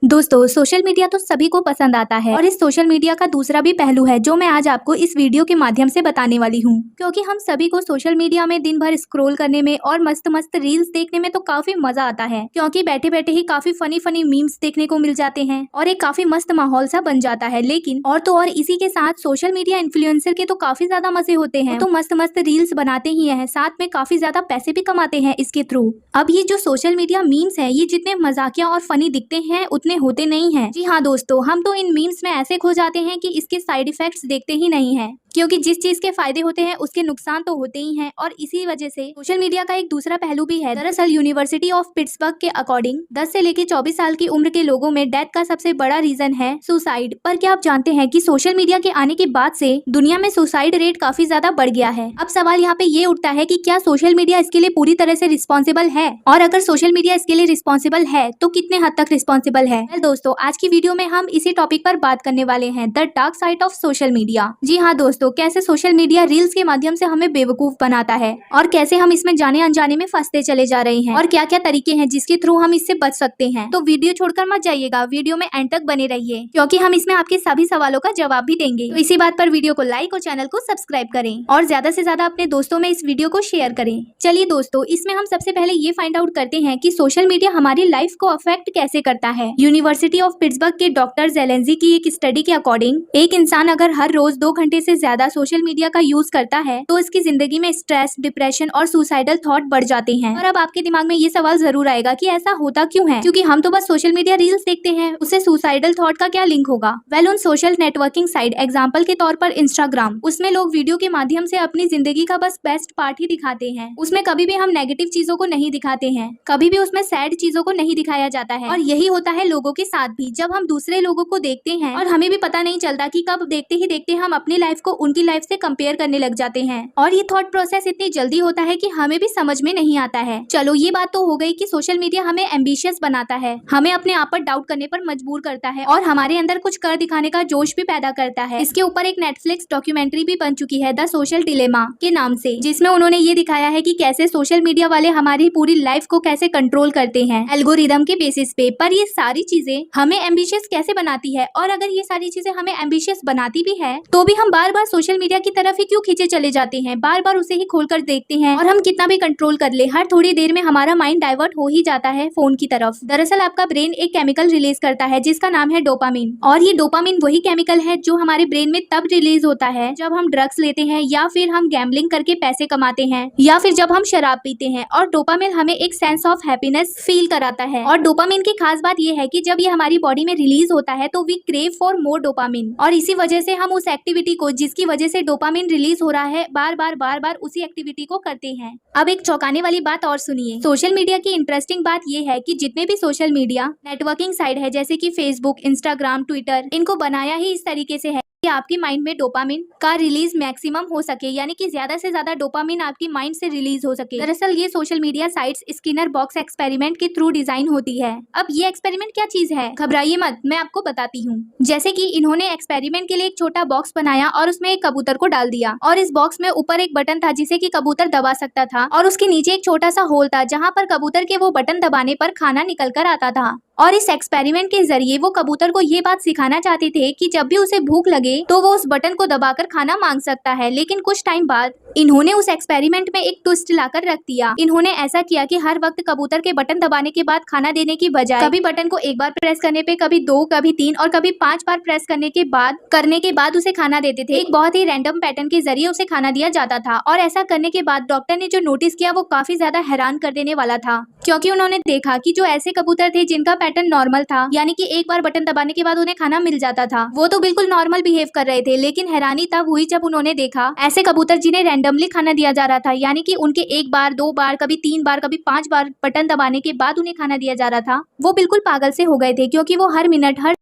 दोस्तों social media तो सभी को पसंद आता है और इस सोशल मीडिया का दूसरा भी पहलू है जो मैं आज आपको इस वीडियो के माध्यम से बताने वाली हूँ। क्योंकि हम सभी को सोशल मीडिया में दिन भर स्क्रॉल करने में और मस्त मस्त रील्स देखने में तो काफी मजा आता है, क्योंकि बैठे बैठे ही काफी फनी फनी मीम्स देखने को मिल जाते हैं और एक काफी मस्त माहौल सा बन जाता है। लेकिन और तो और इसी के साथ सोशल मीडिया इन्फ्लुएंसर के तो काफी ज्यादा मजे होते हैं, तो मस्त मस्त रील्स बनाते ही है, साथ में काफी ज्यादा पैसे भी कमाते हैं इसके थ्रू। अब ये जो सोशल मीडिया मीम्स है, ये जितने मजाकिया और फनी दिखते हैं उतने होते नहीं हैं। जी हाँ दोस्तों, हम तो इन मीम्स में ऐसे खो जाते हैं कि इसके साइड इफेक्ट्स देखते ही नहीं हैं, क्योंकि जिस चीज के फायदे होते हैं उसके नुकसान तो होते ही हैं। और इसी वजह से सोशल मीडिया का एक दूसरा पहलू भी है। दरअसल यूनिवर्सिटी ऑफ पिट्सबर्ग के अकॉर्डिंग 10 से लेकर 24 साल की उम्र के लोगों में डेथ का सबसे बड़ा रीजन है सुसाइड। पर क्या आप जानते हैं कि सोशल मीडिया के आने के बाद से दुनिया में सुसाइड रेट काफी ज्यादा बढ़ गया है। अब सवाल यहाँ पे ये उठता है कि क्या सोशल मीडिया इसके लिए पूरी तरह से रिस्पॉन्सिबल है, और अगर सोशल मीडिया इसके लिए रिस्पॉन्सिबल है तो कितने हद तक रिस्पॉन्सिबल है। दोस्तों आज की वीडियो में हम इसी टॉपिक पर बात करने वाले हैं, the dark side of social media. जी हाँ दोस्तों, कैसे सोशल मीडिया रील्स के माध्यम से हमें बेवकूफ बनाता है और कैसे हम इसमें जाने अनजाने में फंसते चले जा रहे हैं, और क्या क्या तरीके हैं जिसके थ्रू हम इससे बच सकते हैं। तो वीडियो छोड़कर मत जाइएगा, वीडियो में एंड तक बने रहिए, क्योंकि हम इसमें आपके सभी सवालों का जवाब भी देंगे। तो इसी बात पर वीडियो को लाइक और चैनल को सब्सक्राइब करें और ज्यादा से ज्यादा अपने दोस्तों में इस वीडियो को शेयर करें। चलिए दोस्तों, इसमें हम सबसे पहले ये फाइंड आउट करते हैं कि सोशल मीडिया हमारी लाइफ को अफेक्ट कैसे करता है। यूनिवर्सिटी ऑफ पिट्सबर्ग के डॉक्टर जेलेंजी की एक स्टडी के अकॉर्डिंग एक इंसान अगर हर रोज 2 घंटे से ज्यादा सोशल मीडिया का यूज करता है तो इसकी जिंदगी में स्ट्रेस, डिप्रेशन और सुसाइडल थॉट बढ़ जाते हैं। और अब आपके दिमाग में ये सवाल जरूर आएगा कि ऐसा होता क्यों है, क्योंकि हम तो बस सोशल मीडिया रील्स देखते हैं, उससे सुसाइडल थॉट का क्या लिंक होगा। वेल, उन सोशल नेटवर्किंग साइट एग्जाम्पल के तौर पर इंस्टाग्राम, उसमें लोग वीडियो के माध्यम से अपनी जिंदगी का बस बेस्ट पार्ट ही दिखाते हैं। उसमें कभी भी हम नेगेटिव चीजों को नहीं दिखाते हैं, कभी भी उसमें सैड चीजों को नहीं दिखाया जाता है। और यही होता है लोगों के साथ भी, जब हम दूसरे लोगों को देखते हैं और हमें भी पता नहीं चलता कि कब देखते ही देखते हम अपनी लाइफ को उनकी लाइफ से कंपेयर करने लग जाते हैं। और ये थॉट प्रोसेस इतनी जल्दी होता है कि हमें भी समझ में नहीं आता है। चलो ये बात तो हो गई कि सोशल मीडिया हमें एम्बिशियस बनाता है, हमें अपने आप पर डाउट करने पर मजबूर करता है और हमारे अंदर कुछ कर दिखाने का जोश भी पैदा करता है। इसके ऊपर एक नेटफ्लिक्स डॉक्यूमेंट्री भी बन चुकी है, द सोशल डिलेमा के नाम से, जिसमें उन्होंने ये दिखाया है कि कैसे सोशल मीडिया वाले हमारी पूरी लाइफ को कैसे कंट्रोल करते हैं एल्गोरिदम के बेसिस पे। पर ये सारी चीजें हमें एम्बिशियस कैसे बनाती है, और अगर ये सारी चीजें हमें एम्बिशियस बनाती भी है तो भी हम बार बार सोशल मीडिया की तरफ ही क्यों खींचे चले जाते हैं, बार बार उसे ही खोलकर देखते हैं। और हम कितना भी कंट्रोल कर ले, हर थोड़ी देर में हमारा माइंड डाइवर्ट हो ही जाता है फोन की तरफ। दरअसल आपका ब्रेन एक केमिकल रिलीज करता है जिसका नाम है डोपामिन, और ये डोपामिन वही केमिकल है जो हमारे ब्रेन में तब रिलीज होता है जब हम ड्रग्स लेते हैं, या फिर हम गैम्बलिंग करके पैसे कमाते हैं, या फिर जब हम शराब पीते हैं। और डोपामिन हमें एक सेंस ऑफ हैप्पीनेस फील कराता है। और डोपामिन की खास बात यह है कि जब ये हमारी बॉडी में रिलीज होता है तो we crave for more dopamine, और इसी वजह से हम उस एक्टिविटी को जिसकी वजह से डोपामिन रिलीज हो रहा है बार बार उसी एक्टिविटी को करते हैं। अब एक चौंकाने वाली बात और सुनिए। सोशल मीडिया की इंटरेस्टिंग बात यह है कि जितने भी सोशल मीडिया नेटवर्किंग साइट है, जैसे कि फेसबुक, इंस्टाग्राम, ट्विटर, इनको बनाया ही इस तरीके से है कि आपकी माइंड में डोपामिन का रिलीज मैक्सिमम हो सके, यानी कि ज्यादा से ज्यादा डोपामिन आपकी माइंड से रिलीज हो सके। दरअसल ये social media sites Skinner box experiment के थ्रू डिजाइन होती है। अब ये एक्सपेरिमेंट क्या चीज है, घबराइए मत, मैं आपको बताती हूँ। जैसे कि इन्होंने एक्सपेरिमेंट के लिए एक छोटा बॉक्स बनाया और उसमें एक कबूतर को डाल दिया, और इस बॉक्स में ऊपर एक बटन था जिसे कि कबूतर दबा सकता था, और उसके नीचे एक छोटा सा होल था जहाँ पर कबूतर के वो बटन दबाने पर खाना निकल कर आता था। और इस एक्सपेरिमेंट के जरिए वो कबूतर को ये बात सिखाना चाहते थे कि जब भी उसे भूख लगे तो वो उस बटन को दबाकर खाना मांग सकता है। लेकिन कुछ टाइम बाद इन्होंने उस एक्सपेरिमेंट में एक ट्विस्ट लाकर रख दिया। इन्होंने ऐसा किया कि हर वक्त कबूतर के बटन दबाने के बाद खाना देने की बजाय कभी बटन को एक बार प्रेस करने पे, कभी 2, कभी 3 और कभी 5 बार प्रेस करने के बाद उसे खाना देते थे। एक बहुत ही रैंडम पैटर्न के जरिए उसे खाना दिया जाता था। और ऐसा करने के बाद डॉक्टर ने जो नोटिस किया वो काफी ज्यादा हैरान कर देने वाला था, क्योंकि उन्होंने देखा कि जो ऐसे कबूतर थे जिनका पैटर्न नॉर्मल था, यानी कि एक बार बटन दबाने के बाद उन्हें खाना मिल जाता था, वो तो बिल्कुल नॉर्मल बिहेव कर रहे थे। लेकिन हैरानी तब हुई जब उन्होंने देखा ऐसे कबूतर जिन्हें रैंडमली खाना दिया जा रहा था, यानी कि उनके 1 बार, 2 बार, कभी 3 बार, कभी 5 बार बटन दबाने के बाद उन्हें खाना दिया जा रहा था, वो बिल्कुल पागल से हो गए थे, क्योंकि वो हर मिनट, हर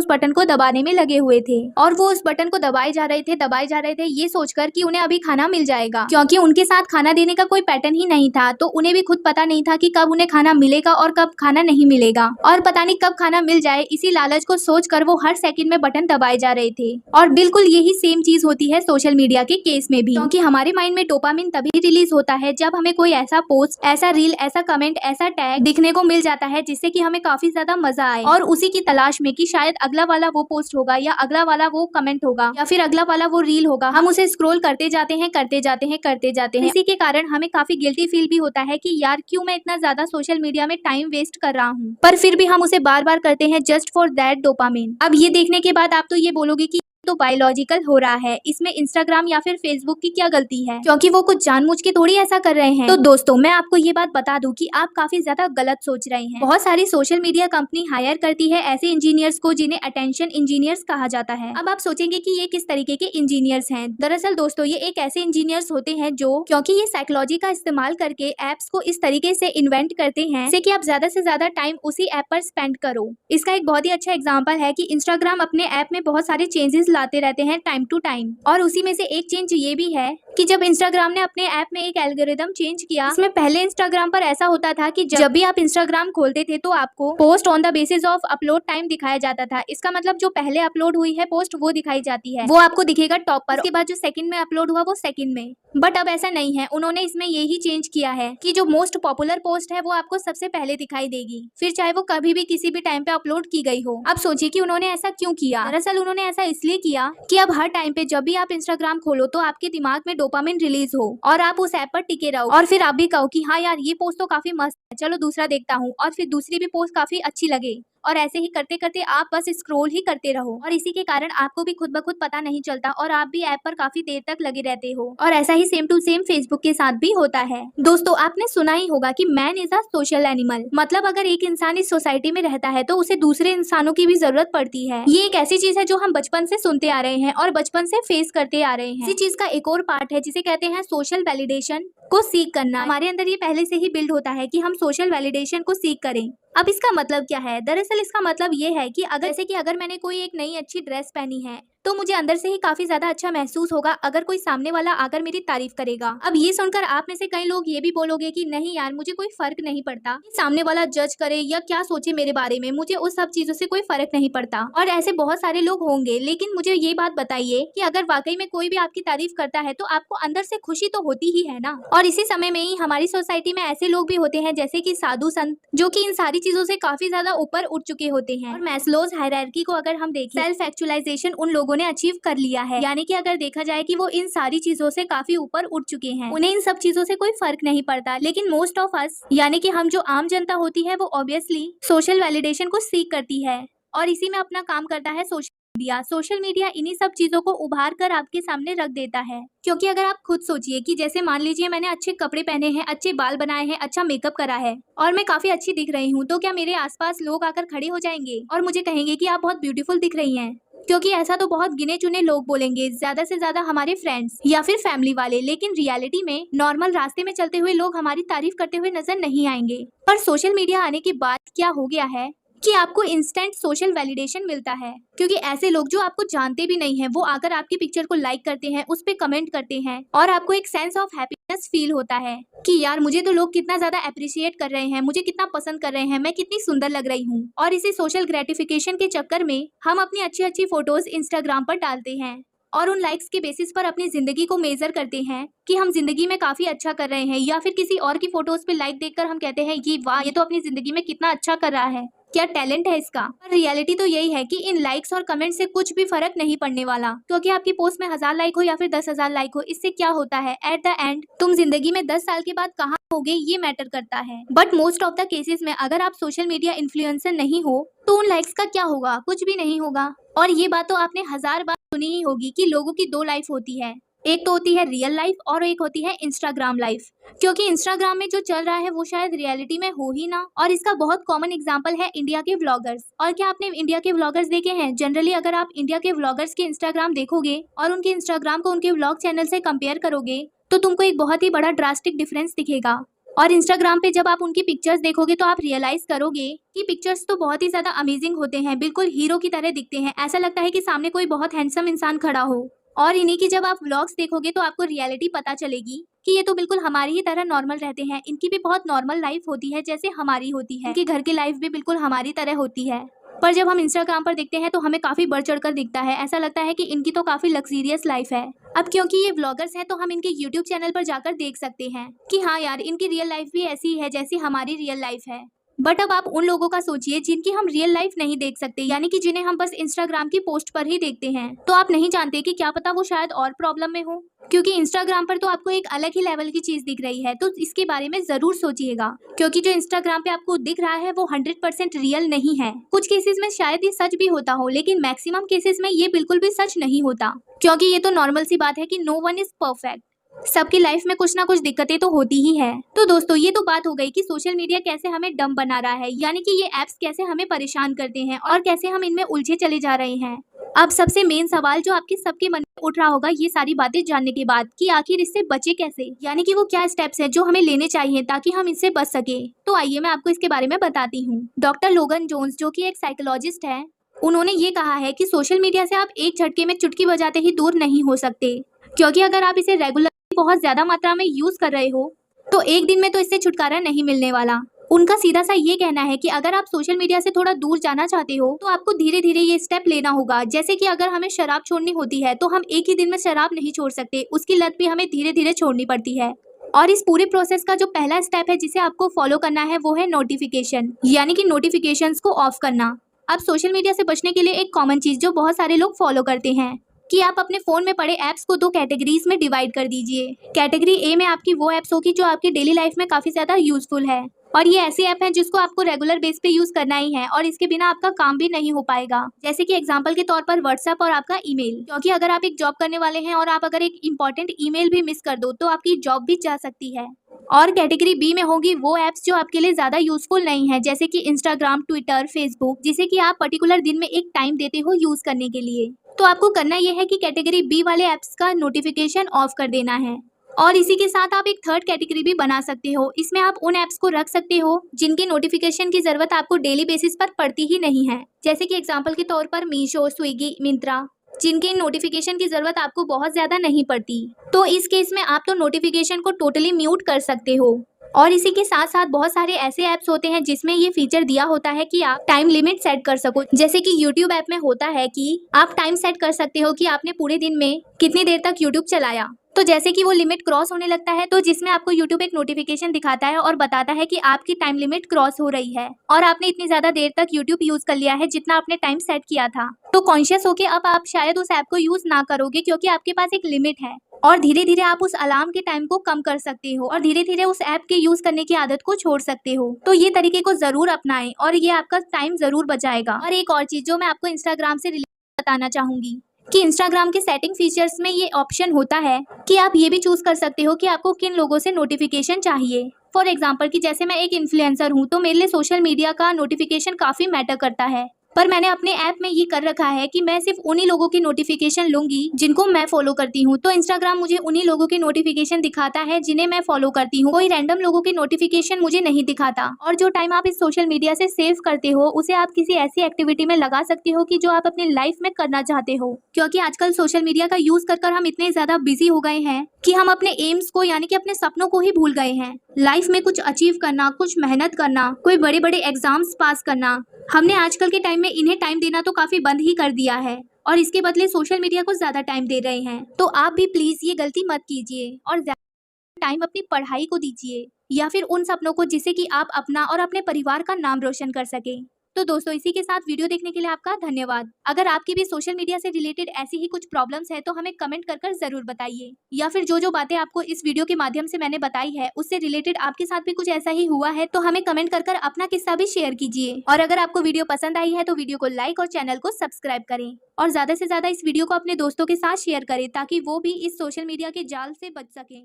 उस बटन को दबाने में लगे हुए थे और वो उस बटन को दबाए जा रहे थे ये सोचकर कि उन्हें अभी खाना मिल जाएगा, क्योंकि उनके साथ खाना देने का कोई पैटर्न ही नहीं था। तो उन्हें भी खुद पता नहीं था कि कब उन्हें खाना मिलेगा और कब खाना नहीं मिलेगा, और पता नहीं कब खाना मिल जाए, इसी लालच को सोचकर वो हर सेकंड में बटन दबाए जा रहे थे। और बिल्कुल यही सेम चीज होती है सोशल मीडिया के केस में भी, क्योंकि हमारे माइंड में डोपामिन तभी रिलीज होता है जब हमें कोई ऐसा पोस्ट, ऐसा रील, ऐसा कमेंट, ऐसा टैग दिखने को मिल जाता है जिससे कि हमें काफी ज्यादा मजा आए, और उसी की तलाश में कि शायद अगला वाला वो पोस्ट होगा या अगला वाला वो कमेंट होगा या फिर अगला वाला वो रील होगा, हम उसे स्क्रॉल करते जाते हैं। इसी के कारण हमें काफी गिल्टी फील भी होता है कि यार क्यों मैं इतना ज्यादा सोशल मीडिया में टाइम वेस्ट कर रहा हूँ, पर फिर भी हम उसे बार बार करते हैं जस्ट फॉर दैट डोपामिन। अब ये देखने के बाद आप तो ये बोलोगे कि तो बायोलॉजिकल हो रहा है, इसमें इंस्टाग्राम या फिर फेसबुक की क्या गलती है, क्योंकि वो कुछ जानबूझ के थोड़ी ऐसा कर रहे हैं। तो दोस्तों मैं आपको ये बात बता दूं कि आप काफी ज्यादा गलत सोच रहे हैं। बहुत सारी सोशल मीडिया कंपनी हायर करती है ऐसे इंजीनियर्स को जिन्हें अटेंशन इंजीनियर्स कहा जाता है। अब आप सोचेंगे कि ये किस तरीके के इंजीनियर्स हैं। दरअसल दोस्तों ये एक ऐसे इंजीनियर्स होते हैं जो, क्योंकि ये साइकोलॉजी का इस्तेमाल करके एप्स को इस तरीके से इन्वेंट करते हैं कि आप ज्यादा से ज्यादा टाइम उसी ऐप पर स्पेंड करो। इसका एक बहुत ही अच्छा एग्जाम्पल है कि इंस्टाग्राम अपने ऐप में बहुत सारे चेंजेस लाते रहते हैं टाइम टू टाइम, और उसी में से एक चेंज ये भी है कि जब इंस्टाग्राम ने अपने ऐप में एक एल्गोरिदम चेंज किया, इसमें पहले इंस्टाग्राम पर ऐसा होता था कि जब भी आप इंस्टाग्राम खोलते थे तो आपको post on the basis of upload time दिखाया जाता था। इसका मतलब जो पहले अपलोड हुई है पोस्ट वो दिखाई जाती है, वो आपको दिखेगा टॉप पर, उसके बाद जो सेकंड में अपलोड हुआ वो सेकंड में। बट अब ऐसा नहीं है, उन्होंने इसमें यही चेंज किया है कि जो मोस्ट पॉपुलर पोस्ट है वो आपको सबसे पहले दिखाई देगी, फिर चाहे वो कभी भी किसी भी टाइम पे अपलोड की गई हो। अब सोचिए कि उन्होंने ऐसा क्यों किया। दरअसल उन्होंने ऐसा इसलिए किया कि अब हर टाइम पे जब भी आप इंस्टाग्राम खोलो तो आपके दिमाग में डोपामिन रिलीज हो और आप उस ऐप पर टिके रहो, और फिर आप भी कहो कि हाँ यार ये पोस्ट तो काफी मस्त है, चलो दूसरा देखता हूँ, और फिर दूसरी भी पोस्ट काफी अच्छी लगे, और ऐसे ही करते करते आप बस स्क्रॉल ही करते रहो, और इसी के कारण आपको भी खुद ब खुद पता नहीं चलता और आप भी ऐप पर काफी देर तक लगे रहते हो। और ऐसा ही सेम टू सेम फेसबुक के साथ भी होता है। दोस्तों आपने सुना ही होगा कि man is a social animal, मतलब अगर एक इंसान इस सोसाइटी में रहता है तो उसे दूसरे इंसानों की भी जरूरत पड़ती है। ये एक ऐसी चीज है जो हम बचपन से सुनते आ रहे हैं और बचपन से फेस करते आ रहे हैं। इसी चीज का एक और पार्ट है जिसे कहते हैं सोशल वैलिडेशन को सीख करना। हमारे अंदर ये पहले से ही बिल्ड होता है कि हम सोशल वैलिडेशन को सीख करें। अब इसका मतलब क्या है? दरअसल इसका मतलब ये है कि अगर मैंने कोई एक नई अच्छी ड्रेस पहनी है तो मुझे अंदर से ही काफी ज्यादा अच्छा महसूस होगा अगर कोई सामने वाला आकर मेरी तारीफ करेगा। अब ये सुनकर आप में से कई लोग ये भी बोलोगे कि नहीं यार मुझे कोई फर्क नहीं पड़ता, सामने वाला जज करे या क्या सोचे मेरे बारे में, मुझे उस सब चीजों से कोई फर्क नहीं पड़ता। और ऐसे बहुत सारे लोग होंगे, लेकिन मुझे ये बात बताइए कि अगर वाकई में कोई भी आपकी तारीफ करता है तो आपको अंदर से खुशी तो होती ही है ना। और इसी समय में ही हमारी सोसाइटी में ऐसे लोग भी होते हैं जैसे कि साधु संत, जो कि इन सारी चीजों से काफी ज्यादा ऊपर उठ चुके होते हैं। और मैस्लोज हायरार्की को अगर हम देखें, सेल्फ एक्चुअलाइजेशन उन लोगों ने अचीव कर लिया है, यानी कि अगर देखा जाए कि वो इन सारी चीजों से काफी ऊपर उठ चुके हैं, उन्हें इन सब चीजों से कोई फर्क नहीं पड़ता। लेकिन मोस्ट ऑफ अस, यानी कि हम जो आम जनता होती है, वो ऑब्वियसली सोशल वैलिडेशन को सीख करती है और इसी में अपना काम करता है सोशल मीडिया इन्हीं सब चीजों को उभार कर आपके सामने रख देता है। क्योंकि अगर आप खुद सोचिए कि जैसे मान लीजिए मैंने अच्छे कपड़े पहने हैं, अच्छे बाल बनाए हैं, अच्छा मेकअप करा है और मैं काफी अच्छी दिख रही हूँ, तो क्या मेरे आसपास लोग आकर खड़े हो जाएंगे और मुझे कहेंगे कि आप बहुत ब्यूटीफुल दिख रही हैं? क्योंकि ऐसा तो बहुत गिने चुने लोग बोलेंगे, ज्यादा से ज्यादा हमारे फ्रेंड्स या फिर फैमिली वाले। लेकिन रियलिटी में नॉर्मल रास्ते में चलते हुए लोग हमारी तारीफ करते हुए नजर नहीं आएंगे। पर सोशल मीडिया आने के बाद क्या हो गया है कि आपको इंस्टेंट सोशल वैलिडेशन मिलता है, क्योंकि ऐसे लोग जो आपको जानते भी नहीं हैं वो आकर आपकी पिक्चर को लाइक करते हैं, उस पे कमेंट करते हैं और आपको एक सेंस ऑफ हैप्पीनेस फील होता है कि यार मुझे तो लोग कितना ज्यादा अप्रिशिएट कर रहे हैं, मुझे कितना पसंद कर रहे हैं, मैं कितनी सुंदर लग रही हूँ। और इसी सोशल ग्रेटिफिकेशन के चक्कर में हम अपनी अच्छी अच्छी फोटोज इंस्टाग्राम पर डालते हैं और उन लाइक्स के बेसिस पर अपनी जिंदगी को मेजर करते हैं कि हम जिंदगी में काफी अच्छा कर रहे हैं, या फिर किसी और की फोटोज पे लाइक देखकर हम कहते हैं ये वाह, ये तो अपनी जिंदगी में कितना अच्छा कर रहा है, क्या टैलेंट है इसका। पर रियलिटी तो यही है कि इन लाइक्स और कमेंट से कुछ भी फर्क नहीं पड़ने वाला, क्योंकि आपकी पोस्ट में 1000 लाइक हो या फिर 10,000 लाइक हो, इससे क्या होता है? एट द एंड तुम जिंदगी में 10 साल के बाद कहाँ होगे ये मैटर करता है। But most of the cases में अगर आप सोशल मीडिया इन्फ्लुएंसर नहीं हो तो उन लाइक्स का क्या होगा? कुछ भी नहीं होगा। और ये बात तो आपने 1000 बार सुनी ही होगी कि लोगों की 2 लाइफ होती है, एक तो होती है रियल लाइफ और एक होती है इंस्टाग्राम लाइफ। क्योंकि इंस्टाग्राम में जो चल रहा है वो शायद रियलिटी में हो ही ना। और इसका बहुत कॉमन एग्जांपल है इंडिया के व्लॉगर्स। और क्या आपने इंडिया के व्लॉगर्स देखे हैं? जनरली अगर आप इंडिया के व्लॉगर्स के इंस्टाग्राम देखोगे और उनके इंस्टाग्राम को उनके व्लॉग चैनल से कंपेयर करोगे तो तुमको एक बहुत ही बड़ा ड्रास्टिक डिफरेंस दिखेगा। और इंस्टाग्राम पे जब आप उनकी पिक्चर्स देखोगे तो आप रियलाइज करोगे कि पिक्चर्स तो बहुत ही ज्यादा अमेजिंग होते हैं, बिल्कुल हीरो की तरह दिखते हैं। ऐसा लगता है कि सामने कोई बहुत हैंडसम इंसान खड़ा हो। और इन्हीं की जब आप व्लॉग्स देखोगे तो आपको रियलिटी पता चलेगी कि ये तो बिल्कुल हमारी ही तरह नॉर्मल रहते हैं। इनकी भी बहुत नॉर्मल लाइफ होती है जैसे हमारी होती है। इनकी घर की लाइफ भी बिल्कुल हमारी तरह होती है। पर जब हम इंस्टाग्राम पर देखते हैं तो हमें काफी बढ़ चढ़कर दिखता है। ऐसा लगता है कि इनकी तो काफी लग्जरियस लाइफ है। अब क्योंकि ये व्लॉगर्स हैं तो हम इनके यूट्यूब चैनल पर जाकर देख सकते हैं कि हाँ यार, इनकी रियल लाइफ भी ऐसी ही है जैसी हमारी रियल लाइफ है। बट अब आप उन लोगों का सोचिए जिनकी हम रियल लाइफ नहीं देख सकते, यानी कि जिन्हें हम बस इंस्टाग्राम की पोस्ट पर ही देखते हैं। तो आप नहीं जानते कि क्या पता वो शायद और प्रॉब्लम में हो, क्योंकि इंस्टाग्राम पर तो आपको एक अलग ही लेवल की चीज दिख रही है। तो इसके बारे में जरूर सोचिएगा, क्योंकि जो इंस्टाग्राम पे आपको दिख रहा है वो 100% रियल नहीं है। कुछ केसेस में शायद ये सच भी होता हो, लेकिन मैक्सिमम केसेस में ये बिल्कुल भी सच नहीं होता, क्योंकि ये तो नॉर्मल सी बात है कि नो वन इज परफेक्ट। सबकी लाइफ में कुछ ना कुछ दिक्कतें तो होती ही है। तो दोस्तों, ये तो बात हो गई कि सोशल मीडिया कैसे हमें डम बना रहा है, यानी कि ये एप्स कैसे हमें परेशान करते हैं और कैसे हम इनमें उलझे चले जा रहे हैं। अब सबसे मेन सवाल जो आपके सबके मन में उठ रहा होगा ये सारी बातें जानने के बाद, कि आखिर इससे बचे कैसे, यानी कि वो क्या स्टेप्स हैं जो हमें लेने चाहिए ताकि हम इससे बच सके। तो आइए मैं आपको इसके बारे में बताती हूँ। डॉक्टर लोगन जोन्स, जो कि एक साइकोलॉजिस्ट है, उन्होंने ये कहा है कि सोशल मीडिया से आप एक झटके में चुटकी बजाते ही दूर नहीं हो सकते, क्योंकि अगर आप इसे रेगुलर बहुत ज्यादा मात्रा में यूज कर रहे हो तो एक दिन में तो इससे छुटकारा नहीं मिलने वाला। उनका सीधा सा ये कहना है कि अगर आप सोशल मीडिया से थोड़ा दूर जाना चाहते हो तो आपको धीरे धीरे ये स्टेप लेना होगा। जैसे कि अगर हमें शराब छोड़नी होती है तो हम एक ही दिन में शराब नहीं छोड़ सकते, उसकी लत भी हमें धीरे धीरे छोड़नी पड़ती है। और इस पूरे प्रोसेस का जो पहला स्टेप है जिसे आपको फॉलो करना है वो है नोटिफिकेशन, यानी कि नोटिफिकेशंस को ऑफ करना। अब सोशल मीडिया से बचने के लिए एक कॉमन चीज जो बहुत सारे लोग फॉलो करते हैं कि आप अपने फोन में पड़े ऐप्स को 2 कैटेगरीज में डिवाइड कर दीजिए। कैटेगरी ए में आपकी वो ऐप्स होगी जो आपकी डेली लाइफ में काफी ज्यादा यूजफुल है, और ये ऐसी ऐप है जिसको आपको रेगुलर बेस पे यूज करना ही है और इसके बिना आपका काम भी नहीं हो पाएगा। जैसे कि एग्जांपल के तौर पर व्हाट्सएप और आपका ईमेल, क्योंकि अगर आप एक जॉब करने वाले हैं और आप अगर एक इंपॉर्टेंट ईमेल भी मिस कर दो तो आपकी जॉब भी जा सकती है। और कैटेगरी बी में होगी वो ऐप्स जो आपके लिए ज्यादा यूजफुल नहीं है, जैसे कि इंस्टाग्राम, ट्विटर, फेसबुक, जिसे कि आप पर्टिकुलर दिन में एक टाइम देते हो यूज करने के लिए। तो आपको करना यह है कि कैटेगरी बी वाले ऐप्स का नोटिफिकेशन ऑफ कर देना है। और इसी के साथ आप एक थर्ड कैटेगरी भी बना सकते हो। इसमें आप उन ऐप्स को रख सकते हो जिनकी नोटिफिकेशन की जरूरत आपको डेली बेसिस पर पड़ती ही नहीं है, जैसे कि एग्जांपल के तौर पर मीशो, स्विगी, मिंत्रा, जिनके नोटिफिकेशन की जरूरत आपको बहुत ज्यादा नहीं पड़ती। तो इस केस में आप तो नोटिफिकेशन को टोटली म्यूट कर सकते हो। और इसी के साथ साथ बहुत सारे ऐसे ऐप्स होते हैं जिसमें ये फीचर दिया होता है कि आप टाइम लिमिट सेट कर सको। जैसे कि यूट्यूब ऐप में होता है कि आप टाइम सेट कर सकते हो कि आपने पूरे दिन में कितनी देर तक यूट्यूब चलाया। तो जैसे कि वो लिमिट क्रॉस होने लगता है तो जिसमें आपको यूट्यूब एक नोटिफिकेशन दिखाता है और बताता है कि आपकी टाइम लिमिट क्रॉस हो रही है और आपने इतनी ज्यादा देर तक यूट्यूब यूज कर लिया है जितना आपने टाइम सेट किया था। तो कॉन्शियस होके अब आप शायद उस ऐप को यूज ना करोगे, क्योंकि आपके पास एक लिमिट है। और धीरे धीरे आप उस अलार्म के टाइम को कम कर सकते हो और धीरे धीरे उस ऐप के यूज करने की आदत को छोड़ सकते हो। तो ये तरीके को जरूर अपनाएं और ये आपका टाइम जरूर बचाएगा। और एक और चीज जो मैं आपको इंस्टाग्राम से रिलेटेड बताना चाहूंगी कि इंस्टाग्राम के सेटिंग फीचर्स में ये ऑप्शन होता है कि आप ये भी चूज कर सकते हो कि आपको किन लोगों से नोटिफिकेशन चाहिए। फॉर एग्जाम्पल कि जैसे मैं एक इन्फ्लुएंसर हूँ तो मेरे लिए सोशल मीडिया का नोटिफिकेशन काफी मैटर करता है, पर मैंने अपने ऐप में ये कर रखा है कि मैं सिर्फ उन्हीं लोगों की नोटिफिकेशन लूंगी जिनको मैं फॉलो करती हूँ। तो इंस्टाग्राम मुझे उन्हीं लोगों की नोटिफिकेशन दिखाता है जिन्हें मैं फॉलो करती हूँ, कोई रैंडम लोगों की नोटिफिकेशन मुझे नहीं दिखाता। और जो टाइम आप इस सोशल मीडिया से सेव करते हो उसे आप किसी ऐसी एक्टिविटी में लगा सकते हो कि जो आप अपनी लाइफ में करना चाहते हो, क्योंकि आजकल सोशल मीडिया का यूज कर हम इतने ज्यादा बिजी हो गए हैं कि हम अपने एम्स को यानी कि अपने सपनों को ही भूल गए हैं। लाइफ में कुछ अचीव करना, कुछ मेहनत करना, कोई बड़े बड़े एग्जाम्स पास करना, हमने आजकल के टाइम में इन्हें टाइम देना तो काफी बंद ही कर दिया है और इसके बदले सोशल मीडिया को ज्यादा टाइम दे रहे हैं। तो आप भी प्लीज ये गलती मत कीजिए और ज्यादा टाइम अपनी पढ़ाई को दीजिए या फिर उन सपनों को जिससे कि आप अपना और अपने परिवार का नाम रोशन कर सके। तो दोस्तों, इसी के साथ वीडियो देखने के लिए आपका धन्यवाद। अगर आपकी भी सोशल मीडिया से रिलेटेड ऐसी ही कुछ प्रॉब्लम्स है तो हमें कमेंट कर जरूर बताइए, या फिर जो बातें आपको इस वीडियो के माध्यम से मैंने बताई है उससे रिलेटेड आपके साथ भी कुछ ऐसा ही हुआ है तो हमें कमेंट कर अपना किस्सा भी शेयर कीजिए। और अगर आपको वीडियो पसंद आई है तो वीडियो को लाइक और चैनल को सब्सक्राइब करें और ज्यादा से ज्यादा इस वीडियो को अपने दोस्तों के साथ शेयर करें ताकि वो भी इस सोशल मीडिया के जाल से बच सकें।